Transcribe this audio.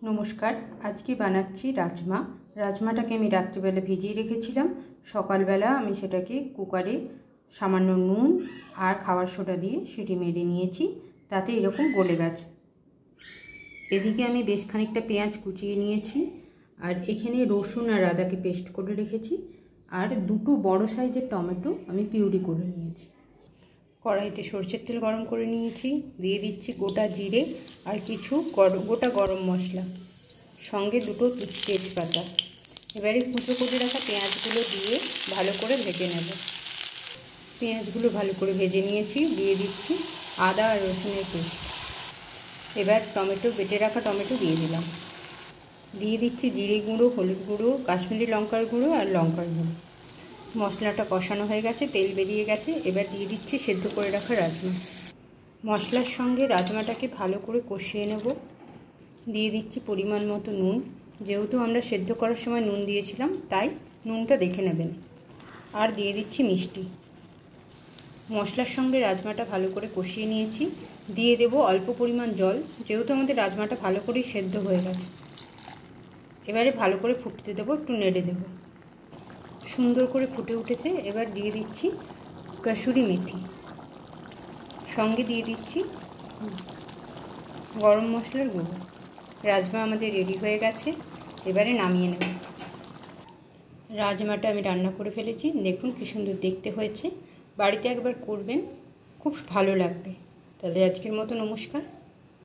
নমস্কার। আজকে বানাচ্ছি রাজমা। রাজমাটাকে আমি রাত্রিবেলা ভিজিয়ে রেখেছিলাম। সকালবেলা আমি সেটাকে কুকারে সামান্য নুন আর খাবার সোডা দিয়ে সিটি মেরে নিয়েছি, তাতে এরকম গলে গেছে। এদিকে আমি বেশ খানিকটা পেঁয়াজ কুচিয়ে নিয়েছি, আর এখানে রসুন আর আদাকে পেস্ট করে রেখেছি, আর দুটো বড় সাইজের টমেটো আমি পিউরি করে নিয়েছি। কড়াইতে সরষের তেল গরম করে নিয়েছি, দিয়ে দিচ্ছি গোটা জিরে আর কিছু গোটা গরম মশলা, সঙ্গে দুটো তেজপাতা। এবারে কুচো করে রাখা পেঁয়াজগুলো দিয়ে ভালো করে ভেজে নেব। পেঁয়াজগুলো ভালো করে ভেজে নিয়েছি, দিয়ে দিচ্ছি আদা আর রসুনের পেস্ট। এবার বেটে রাখা টমেটো দিয়ে দিলাম। দিয়ে দিচ্ছি জিরে গুঁড়ো, হলুদ গুঁড়ো, কাশ্মীরি লঙ্কার গুঁড়ো আর লঙ্কার গুঁড়ো। মশলাটা কষানো হয়ে গেছে, তেল বেরিয়ে গেছে। এবার দিয়ে দিচ্ছি সেদ্ধ করে রাখা রাজমা। মশলার সঙ্গে রাজমাটাকে ভালো করে কষিয়ে নেব। দিয়ে দিচ্ছি পরিমাণ মতো নুন। যেহেতু আমরা সেদ্ধ করার সময় নুন দিয়েছিলাম, তাই নুনটা দেখে নেবেন। আর দিয়ে দিচ্ছি মিষ্টি। মশলার সঙ্গে রাজমাটা ভালো করে কষিয়ে নিয়েছি। দিয়ে দেব অল্প পরিমাণ জল, যেহেতু আমাদের রাজমাটা ভালো করেই সেদ্ধ হয়ে গেছে। এবারে ভালো করে ফুটতে দেবো, একটু নেড়ে দেবো। সুন্দর করে ফুটে উঠেছে। এবার দিয়ে দিচ্ছি কসুরি মেথি, সঙ্গে দিয়ে দিচ্ছি গরম মশলার গুঁড়ো। রাজমা আমাদের রেডি হয়ে গেছে, এবারে নামিয়ে নেব। রাজমাটা আমি রান্না করে ফেলেছি, দেখুন কী সুন্দর দেখতে হয়েছে। বাড়িতে একবার করবেন, খুব ভালো লাগবে। তাহলে আজকের মতো নমস্কার।